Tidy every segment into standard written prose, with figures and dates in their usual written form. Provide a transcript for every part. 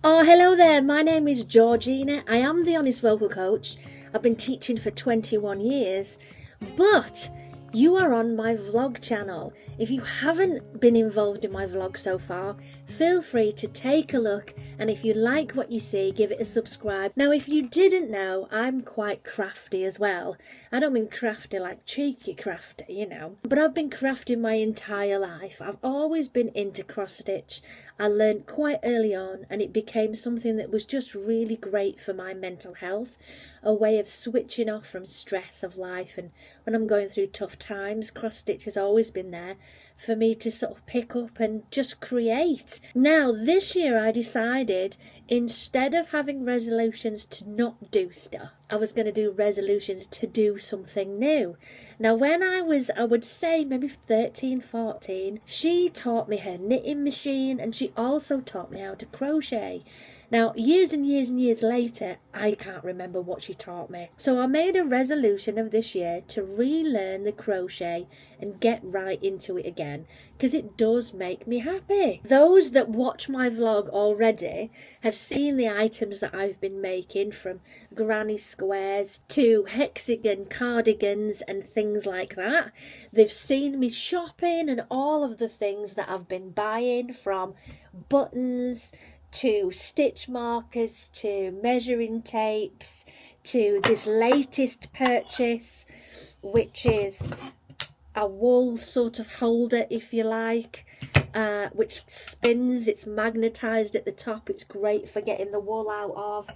Oh, hello there. My name is Georgina. I am the Honest Vocal Coach. I've been teaching for 21 years, but you are on my vlog channel. If you haven't been involved in my vlog so far, feel free to take a look, and if you like what you see, give it a subscribe. Now, if you didn't know, I'm quite crafty as well. I don't mean crafty like cheeky crafty, you know, but I've been crafting my entire life. I've always been into cross stitch. I learned quite early on, and it became something that was just really great for my mental health, a way of switching off from stress of life. And when I'm going through tough times, cross stitch has always been there for me to sort of pick up and just create. Now, this year I decided, instead of having resolutions to not do stuff, I was going to do resolutions to do something new. Now, when I would say maybe 13, 14, she taught me her knitting machine, and she also taught me how to crochet. Now, years and years and years later, I can't remember what she taught me. So I made a resolution of this year to relearn the crochet and get right into it again, because it does make me happy. Those that watch my vlog already have seen the items that I've been making, from granny squares to hexagon cardigans and things like that. They've seen me shopping and all of the things that I've been buying, from buttons to stitch markers to measuring tapes to this latest purchase, which is a wool sort of holder, if you like, which spins. It's magnetized at the top. It's great for getting the wool out of.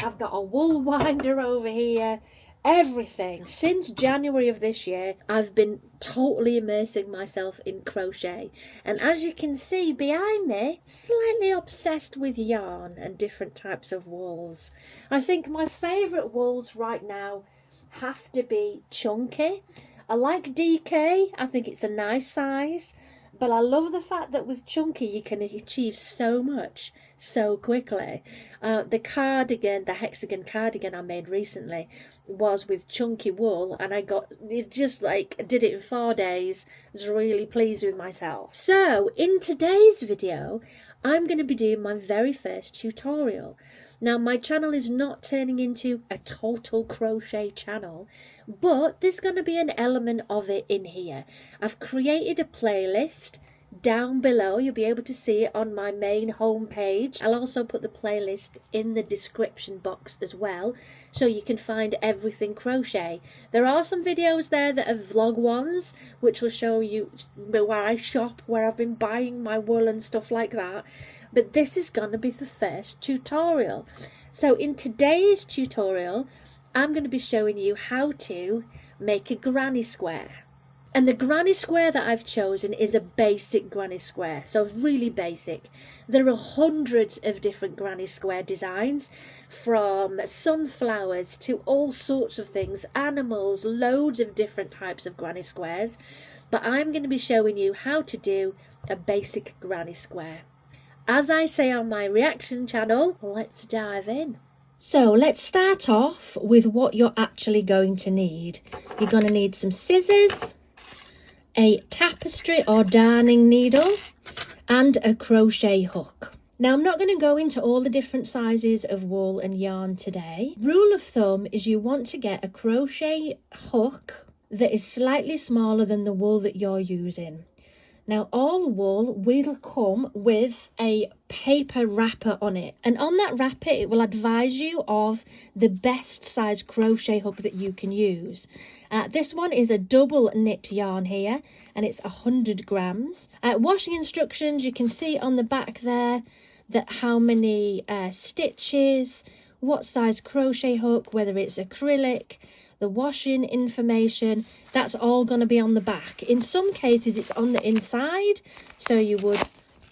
I've got a wool winder over here. Everything. Since January of this year, I've been totally immersing myself in crochet, and as you can see behind me, slightly obsessed with yarn and different types of wools. I think my favourite wools right now have to be chunky. I like DK, I think it's a nice size, but I love the fact that with chunky you can achieve so much so quickly. The cardigan, the hexagon cardigan I made recently, was with chunky wool, and I did it in 4 days. I was really pleased with myself. So in today's video, I'm going to be doing my very first tutorial. Now, my channel is not turning into a total crochet channel, but there's going to be an element of it in here. I've created a playlist down below. You'll be able to see it on my main home page. I'll also put the playlist in the description box as well, so you can find everything crochet. There are some videos there that are vlog ones, which will show you where I shop, where I've been buying my wool and stuff like that. But this is going to be the first tutorial. So in today's tutorial, I'm going to be showing you how to make a granny square. And the granny square that I've chosen is a basic granny square, so really basic. There are hundreds of different granny square designs, from sunflowers to all sorts of things, animals, loads of different types of granny squares. But I'm going to be showing you how to do a basic granny square. As I say on my reaction channel, let's dive in. So let's start off with what you're actually going to need. You're going to need some scissors, a tapestry or darning needle, and a crochet hook. Now, I'm not going to go into all the different sizes of wool and yarn today. Rule of thumb is you want to get a crochet hook that is slightly smaller than the wool that you're using. Now, all wool will come with a paper wrapper on it, and on that wrapper it will advise you of the best size crochet hook that you can use. This one is a double knit yarn here, and it's 100 grams. Washing instructions, you can see on the back there that how many stitches, what size crochet hook, whether it's acrylic, the washing information, that's all going to be on the back. In some cases it's on the inside, so you would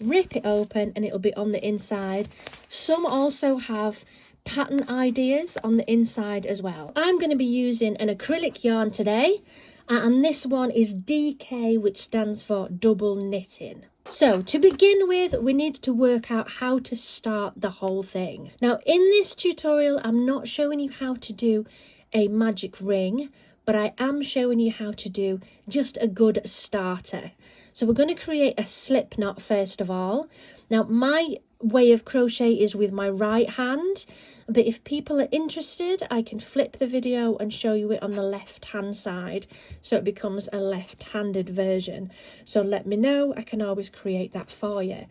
rip it open and it'll be on the inside. Some also have pattern ideas on the inside as well. I'm going to be using an acrylic yarn today, and this one is DK, which stands for double knitting. So to begin with, we need to work out how to start the whole thing. Now, in this tutorial, I'm not showing you how to do a magic ring, but I am showing you how to do just a good starter. So we're going to create a slip knot first of all. Now, my way of crochet is with my right hand, but if people are interested, I can flip the video and show you it on the left hand side, so it becomes a left-handed version. So let me know, I can always create that for you.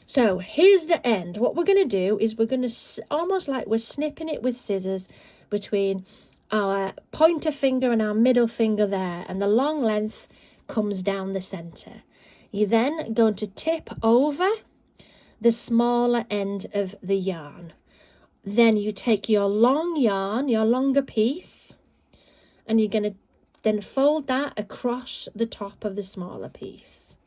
So here's the end. What we're going to do is we're going to, almost like we're snipping it with scissors between our pointer finger and our middle finger there, and the long length comes down the center. You're then going to tip over the smaller end of the yarn. Then you take your long yarn, your longer piece, and you're going to then fold that across the top of the smaller piece,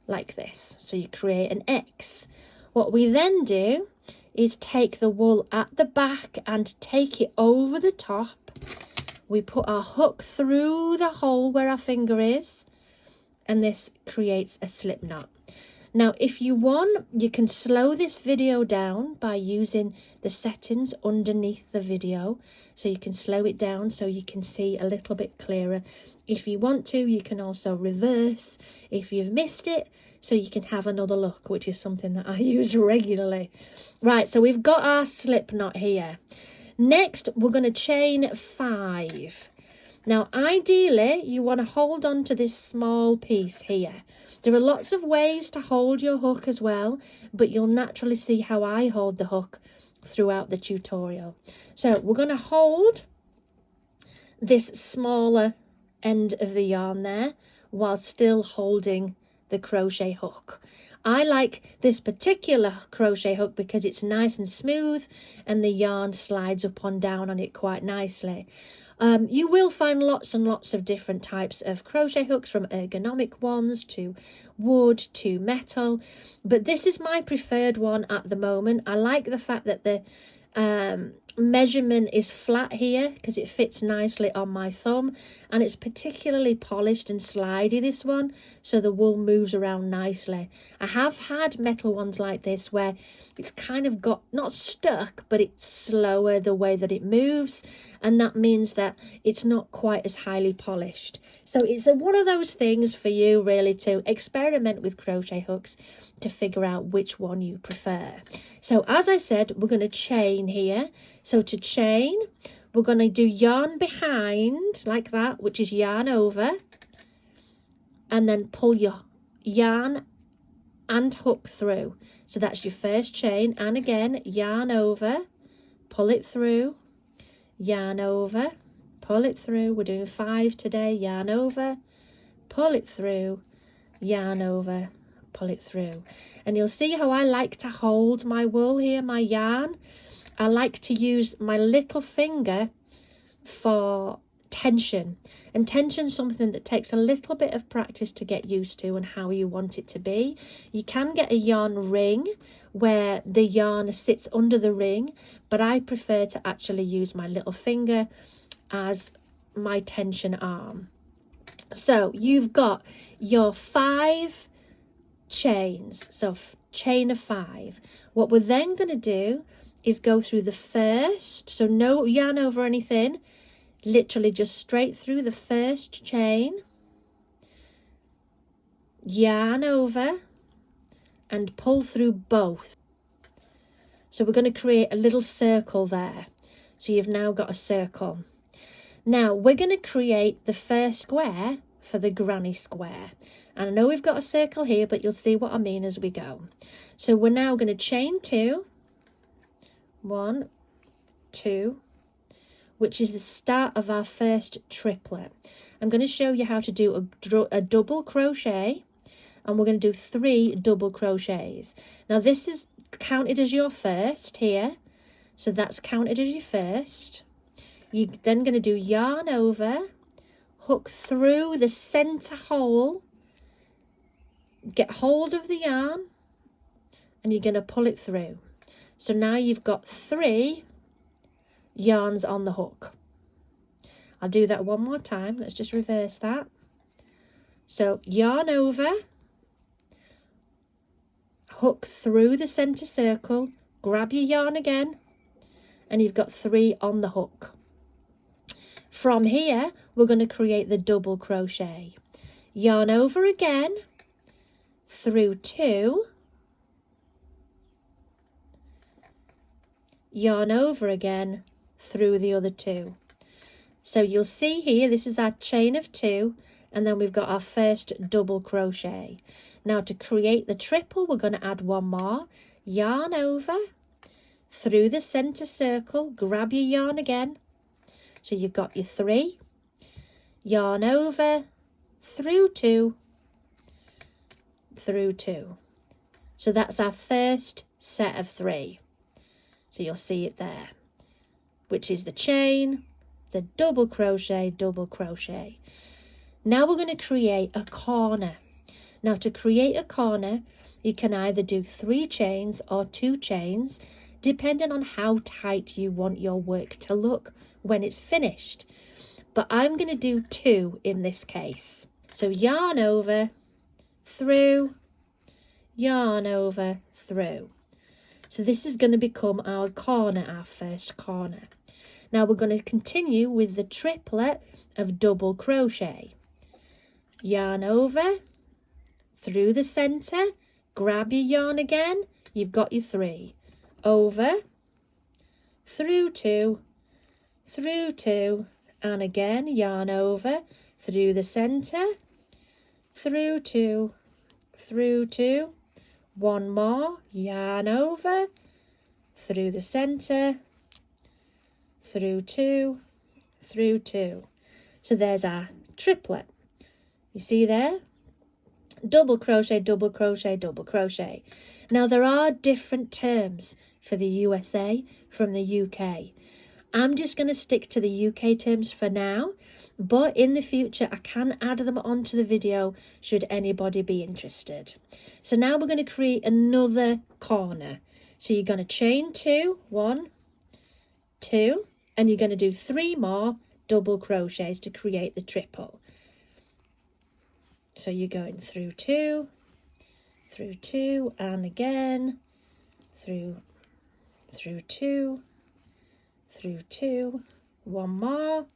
like this. So you create an X. What we then do is take the wool at the back and take it over the top. We put our hook through the hole where our finger is, and this creates a slip knot. Now, if you want, you can slow this video down by using the settings underneath the video. So you can slow it down so you can see a little bit clearer. If you want to, you can also reverse if you've missed it, so you can have another look, which is something that I use regularly. Right, so we've got our slip knot here. Next, we're going to chain 5. Now, ideally, you want to hold on to this small piece here. There are lots of ways to hold your hook as well, but you'll naturally see how I hold the hook throughout the tutorial. So we're going to hold this smaller end of the yarn there while still holding the crochet hook. I like this particular crochet hook because it's nice and smooth and the yarn slides up and down on it quite nicely. You will find lots and lots of different types of crochet hooks, from ergonomic ones to wood to metal, but this is my preferred one at the moment. I like the fact that the measurement is flat here because it fits nicely on my thumb, and it's particularly polished and slidey, this one, so the wool moves around nicely. I have had metal ones like this where it's kind of got not stuck, but it's slower the way that it moves, and that means that it's not quite as highly polished. So it's one of those things for you really to experiment with crochet hooks to figure out which one you prefer. So as I said, we're going to chain here. So to chain, we're going to do yarn behind like that, which is yarn over, and then pull your yarn and hook through. So that's your first chain, and again, yarn over, pull it through, yarn over, pull it through. We're doing 5 today. Yarn over, pull it through, yarn over, pull it through. And you'll see how I like to hold my wool here, my yarn. I like to use my little finger for tension, and tension's something that takes a little bit of practice to get used to and how you want it to be. You can get a yarn ring where the yarn sits under the ring, but I prefer to actually use my little finger as my tension arm. So you've got your 5 chains, so chain of 5. What we're then going to do is go through the first, so no yarn over anything, literally just straight through the first chain, yarn over, and pull through both. So we're going to create a little circle there. So you've now got a circle. Now we're going to create the first square for the granny square. And I know we've got a circle here, but you'll see what I mean as we go. So we're now going to chain 2, 1, 2, which is the start of our first triplet. I'm going to show you how to do a double crochet, and we're going to do 3 double crochets. Now this is counted as your first here, so that's counted as your first. You're then going to do yarn over, hook through the center hole, get hold of the yarn, and you're going to pull it through. So now you've got 3 yarns on the hook. I'll do that one more time. Let's just reverse that. So yarn over, hook through the center circle, grab your yarn again, and you've got 3 on the hook. From here, we're going to create the double crochet. Yarn over again, through 2, yarn over again through the other 2. So you'll see here, this is our chain of 2, and then we've got our first double crochet. Now to create the triple, we're going to add 1 more. Yarn over through the center circle, grab your yarn again. So you've got your 3, yarn over through 2, through 2. So that's our first set of 3. So you'll see it there, which is the chain, the double crochet, double crochet. Now we're going to create a corner. Now to create a corner, you can either do 3 chains or 2 chains, depending on how tight you want your work to look when it's finished. But I'm going to do 2 in this case. So yarn over, through, yarn over, through. So this is going to become our corner, our first corner. Now we're going to continue with the triplet of double crochet. Yarn over, through the center, grab your yarn again, you've got your 3. Over, through 2, through 2, and again yarn over, through the center, through 2, through 2, 1 more, yarn over, through the center, through 2, through 2. So there's our triplet. You see there? Double crochet, double crochet, double crochet. Now there are different terms for the USA from the UK. I'm just going to stick to the UK terms for now, but in the future I can add them onto the video should anybody be interested. So now we're going to create another corner. So you're going to chain 2, 1, 2, and you're going to do 3 more double crochets to create the triple. So you're going through 2, and again through 2, through 2, 1 more,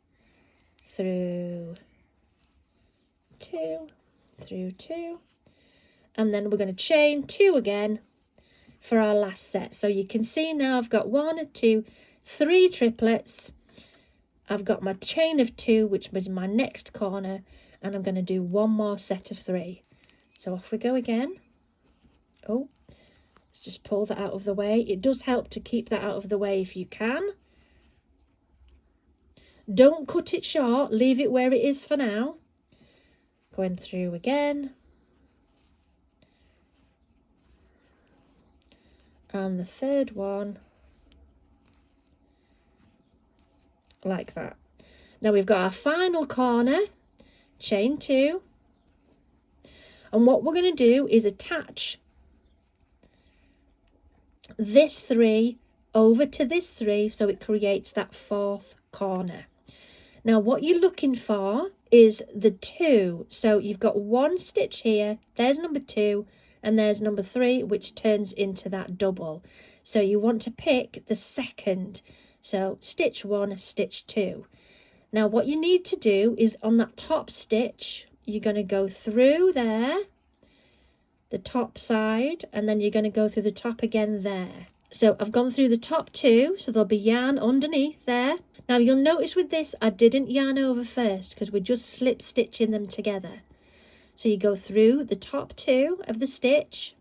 through 2, through 2, and then we're going to chain 2 again for our last set. So you can see now I've got 1, 2, 3 triplets. I've got my chain of 2, which was my next corner, and I'm going to do 1 more set of 3. So off we go again. Oh, let's just pull that out of the way. It does help to keep that out of the way if you can. Don't cut it short, leave it where it is for now. Going through again. And the third one, like that. Now we've got our final corner, chain 2. And what we're going to do is attach this 3 over to this 3 so it creates that 4th corner. Now what you're looking for is the 2. So you've got 1 stitch here, there's number 2, and there's number 3, which turns into that double. So you want to pick the second. So stitch 1, stitch 2. Now what you need to do is on that top stitch, you're going to go through there, the top side, and then you're going to go through the top again there. So I've gone through the top 2, so there'll be yarn underneath there. Now you'll notice with this, I didn't yarn over first because we're just slip stitching them together. So you go through the top 2 of the stitch,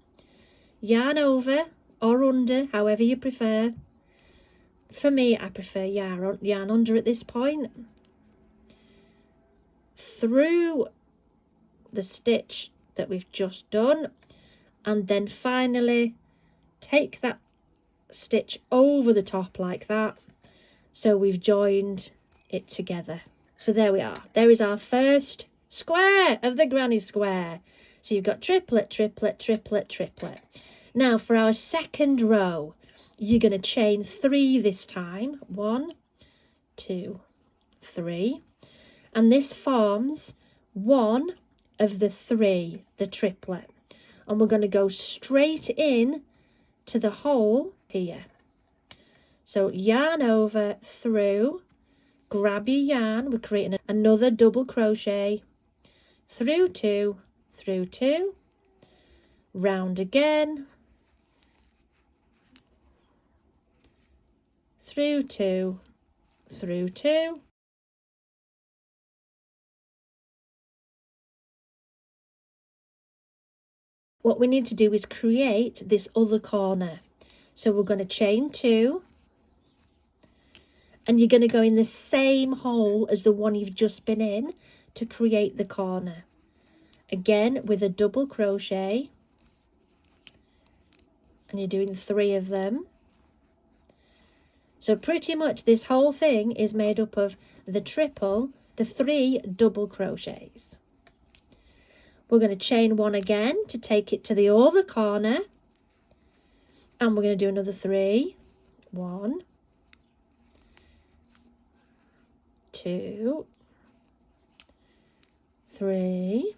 yarn over or under, however you prefer. For me, I prefer yarn under at this point. Through the stitch that we've just done, and then finally take that stitch over the top like that, so we've joined it together. So there we are. There is our first square of the granny square. So you've got triplet, triplet, triplet, triplet. Now for our second row, you're going to chain 3 this time. 1, 2, 3, and this forms one of the 3, the triplet, and we're going to go straight in to the hole here. So yarn over, through, grab your yarn, we're creating another double crochet, through 2, through 2, round again, through 2, through 2. What we need to do is create this other corner. So we're going to chain 2, and you're going to go in the same hole as the one you've just been in to create the corner. Again with a double crochet, and you're doing 3 of them. So pretty much this whole thing is made up of the 3 double crochets. We're going to chain 1 again to take it to the other corner, and we're going to do another 3. 1, 2, 3.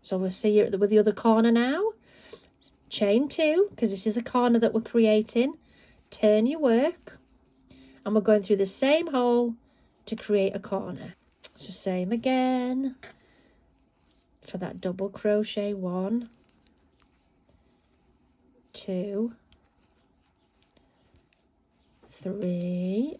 So we'll see you with the other corner now. Chain 2, because this is the corner that we're creating. Turn your work, and we're going through the same hole to create a corner. So same again for that double crochet. 1, 2, 3,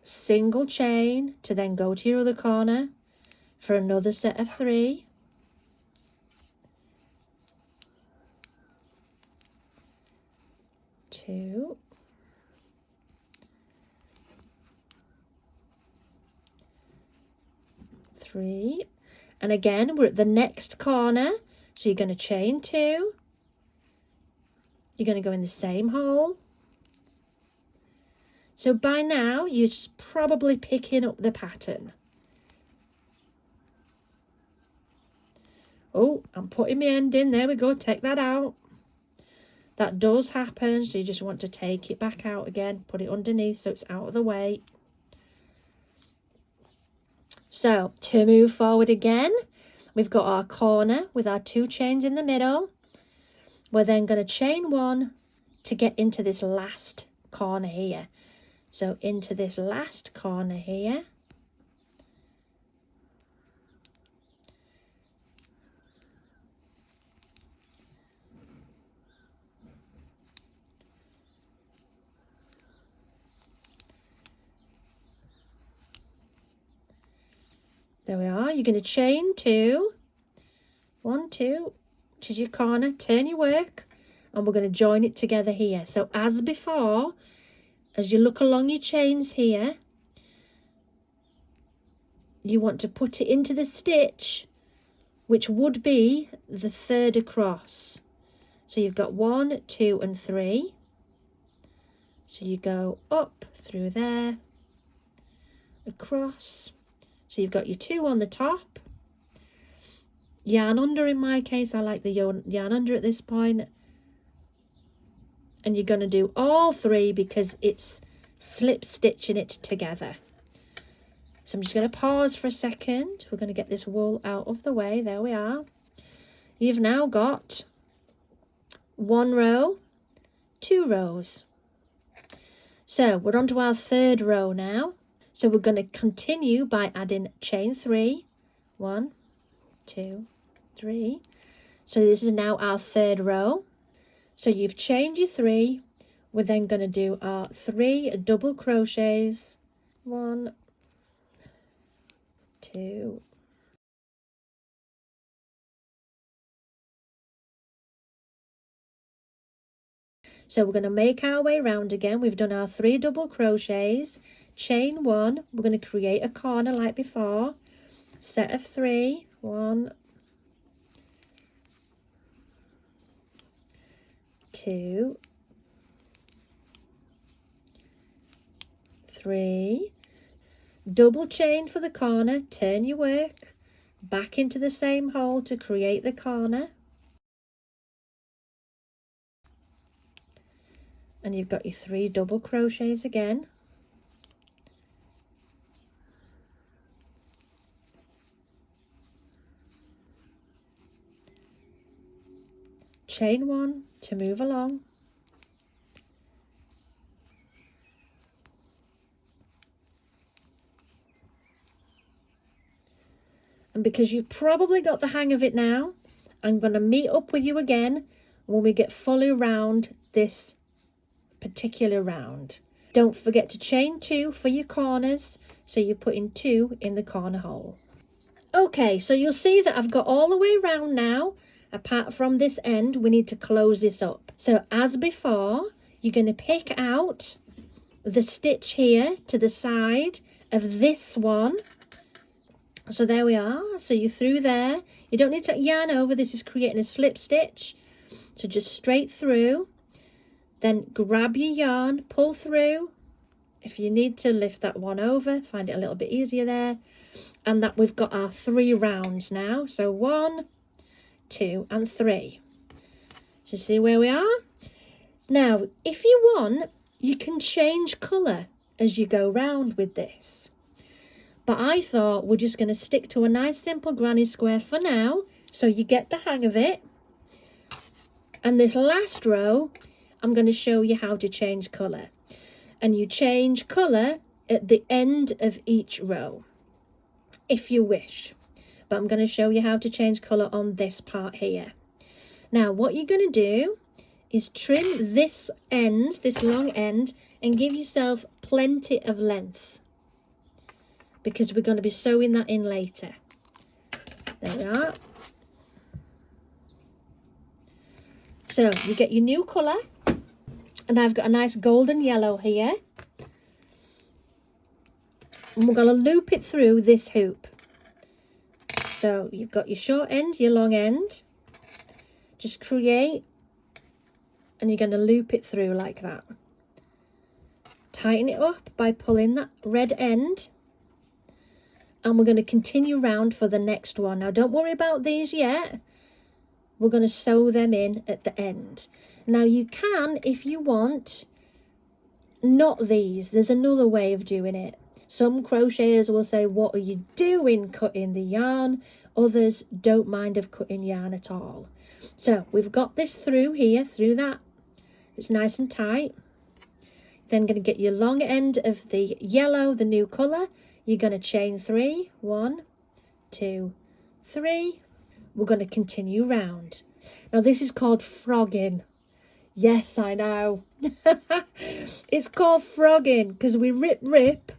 single chain to then go to your other corner for another set of 3. Two, 3, and again we're at the next corner, so you're going to chain 2. You're going to go in the same hole. So by now you're probably picking up the pattern. Oh, I'm putting my end in. There we go. Take that out. That does happen, so you just want to take it back out again. Put it underneath so it's out of the way. So to move forward again, we've got our corner with our 2 chains in the middle. We're then going to chain 1 to get into this last corner here. So into this last corner here. There we are. You're going to chain 2. 1, 2, to your corner, turn your work, and we're going to join it together here. So as before, as you look along your chains here, you want to put it into the stitch, which would be the 3rd across. So you've got 1, 2, and 3. So you go up through there, across. So you've got your 2 on the top, yarn under. In my case, I like the yarn under at this point. And you're going to do all 3 because it's slip stitching it together. So I'm just going to pause for a second. We're going to get this wool out of the way. There we are. You've now got 1 row, 2 rows. So we're on to our 3rd row now. So we're going to continue by adding chain 3. 1, 2, 3. So this is now our 3rd row. So you've chained your 3. We're then going to do our 3 double crochets. 1, 2. So we're going to make our way round again. We've done our 3 double crochets. Chain 1. We're going to create a corner like before. Set of 3. 1, 2, 3. Double chain for the corner. Turn your work back into the same hole to create the corner. And you've got your 3 double crochets again. Chain 1 to move along. And because you've probably got the hang of it now, I'm going to meet up with you again when we get fully round this particular round. Don't forget to chain 2 for your corners, so you're putting 2 in the corner hole. Okay, so you'll see that I've got all the way round now. Apart from this end, we need to close this up. So as before, you're going to pick out the stitch here to the side of this one. So there we are. So you're through there. You don't need to yarn over. This is creating a slip stitch. So just straight through. Then grab your yarn, pull through. If you need to lift that one over, find it a little bit easier there. And that we've got our 3 rounds now. So 1, 2 and 3. So see where we are? Now, if you want, you can change colour as you go round with this. But I thought we're just going to stick to a nice simple granny square for now, so you get the hang of it. And this last row, I'm going to show you how to change colour. And you change colour at the end of each row, if you wish. But I'm going to show you how to change colour on this part here. Now, what you're going to do is trim this end, this long end, and give yourself plenty of length, because we're going to be sewing that in later. There we are. So you get your new colour, and I've got a nice golden yellow here. And we're going to loop it through this hoop. So you've got your short end, your long end. Just create, and you're going to loop it through like that. Tighten it up by pulling that red end. And we're going to continue round for the next one. Now, don't worry about these yet. We're going to sew them in at the end. Now, you can, if you want, knot these. There's another way of doing it. Some crocheters will say, what are you doing cutting the yarn? Others don't mind of cutting yarn at all. So, we've got this through here, through that. It's nice and tight. Then going to get your long end of the yellow, the new colour. You're going to chain 3, 1, 2, 3. We're going to continue round. Now this is called frogging. Yes, I know. It's called frogging because we rip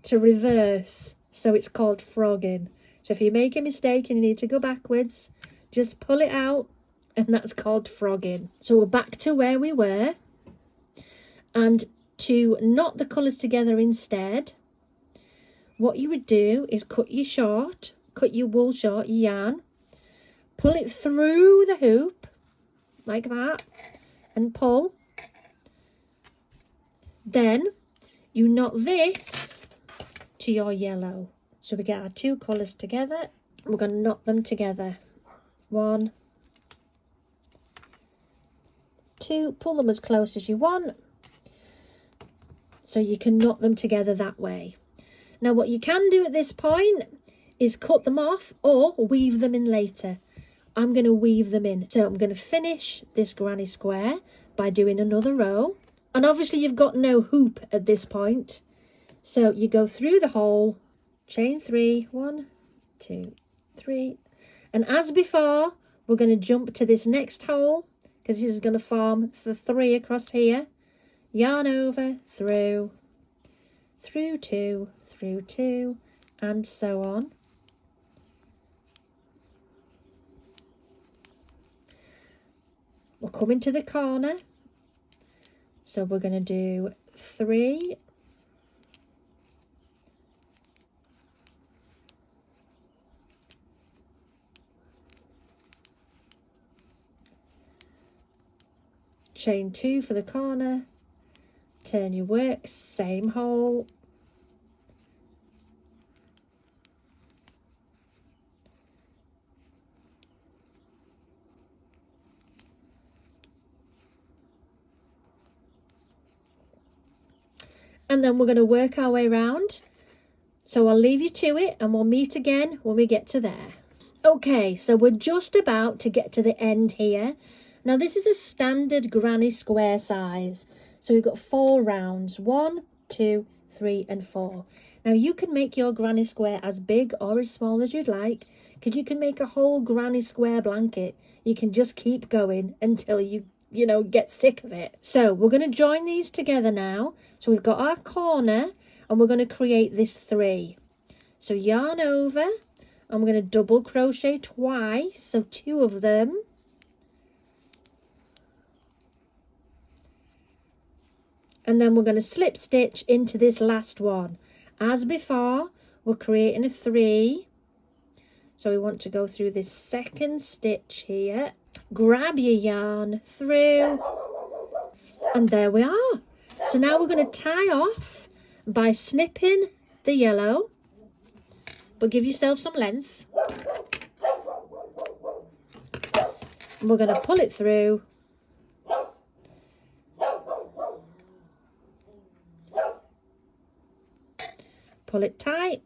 to reverse. So it's called frogging. So if you make a mistake and you need to go backwards, just pull it out, and that's called frogging. So we're back to where we were. And to knot the colours together instead, what you would do is cut your wool short, your yarn, pull it through the hoop like that and pull. Then you knot this to your yellow. So we get our 2 colours together. We're going to knot them together. 1, 2, pull them as close as you want. So you can knot them together that way. Now what you can do at this point is cut them off or weave them in later. I'm going to weave them in. So I'm going to finish this granny square by doing another row. And obviously you've got no hoop at this point. So you go through the hole, chain 3, 1, 2, 3. And as before, we're going to jump to this next hole because this is going to form the 3 across here. Yarn over, through 2, through 2, and so on. We'll come into the corner. So we're going to do 3, chain 2 for the corner, turn your work, same hole, and then we're going to work our way around. So I'll leave you to it and we'll meet again when we get to there. Okay, so we're just about to get to the end here. Now this is a standard granny square size. So we've got 4 rounds, 1, 2, 3 and 4. Now you can make your granny square as big or as small as you'd like, because you can make a whole granny square blanket. You can just keep going until you get sick of it. So we're going to join these together now. So we've got our corner and we're going to create this 3. So yarn over and we're going to double crochet twice, so 2 of them. And then we're going to slip stitch into this last one. As before, we're creating a 3. So we want to go through this second stitch here. Grab your yarn through. And there we are. So now we're going to tie off by snipping the yellow. But give yourself some length. And we're going to pull it through. Pull it tight,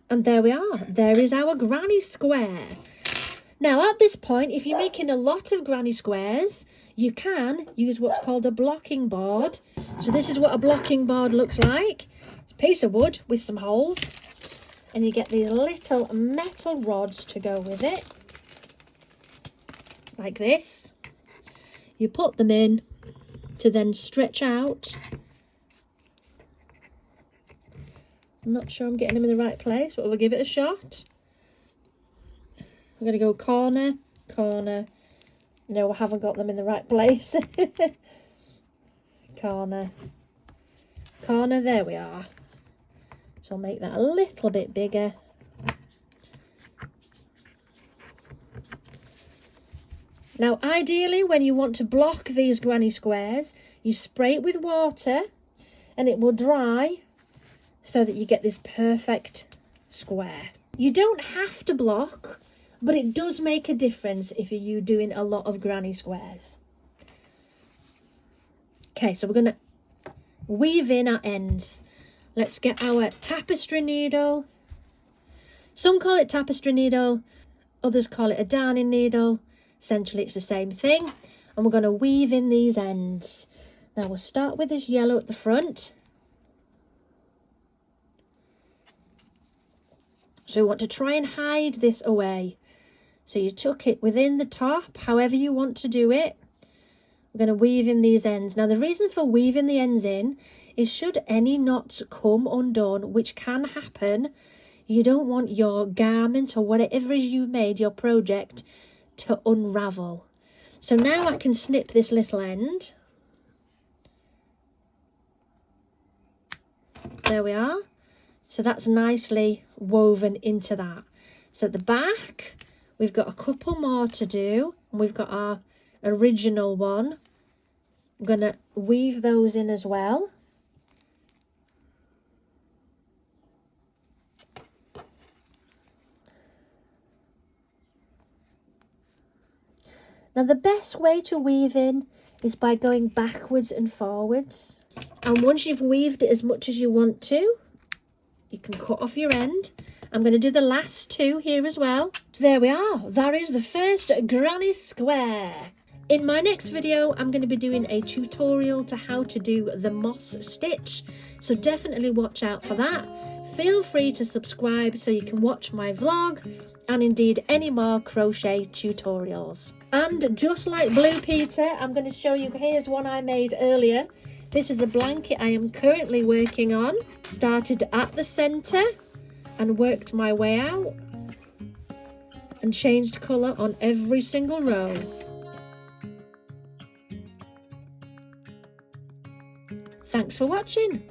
and there we are. There is our granny square. Now at this point, if you're making a lot of granny squares, you can use what's called a blocking board. So this is what a blocking board looks like. It's a piece of wood with some holes, and you get these little metal rods to go with it, like this. You put them in to then stretch out. I'm not sure I'm getting them in the right place, but we'll give it a shot. We're going to go corner, corner. No, I haven't got them in the right place. Corner, corner, there we are. So I'll make that a little bit bigger. Now, ideally, when you want to block these granny squares, you spray it with water and it will dry, so that you get this perfect square. You don't have to block, but it does make a difference if you're doing a lot of granny squares. Okay, so we're going to weave in our ends. Let's get our tapestry needle. Some call it tapestry needle, others call it a darning needle. Essentially, it's the same thing. And we're going to weave in these ends. Now, we'll start with this yellow at the front. So we want to try and hide this away. So you tuck it within the top, however you want to do it. We're going to weave in these ends. Now the reason for weaving the ends in is should any knots come undone, which can happen, you don't want your garment or whatever you've made, your project, to unravel. So now I can snip this little end. There we are. So that's nicely woven into that. So at the back, we've got a couple more to do. And we've got our original one. I'm going to weave those in as well. Now the best way to weave in is by going backwards and forwards. And once you've weaved it as much as you want to, you can cut off your end. I'm going to do the last 2 here as well. So there we are. That is the first granny square. In my next video, I'm going to be doing a tutorial to how to do the moss stitch. So definitely watch out for that. Feel free to subscribe so you can watch my vlog and indeed any more crochet tutorials. And just like Blue Peter, I'm going to show you, here's one I made earlier. This is a blanket I am currently working on. Started at the centre and worked my way out and changed colour on every single row. Thanks for watching.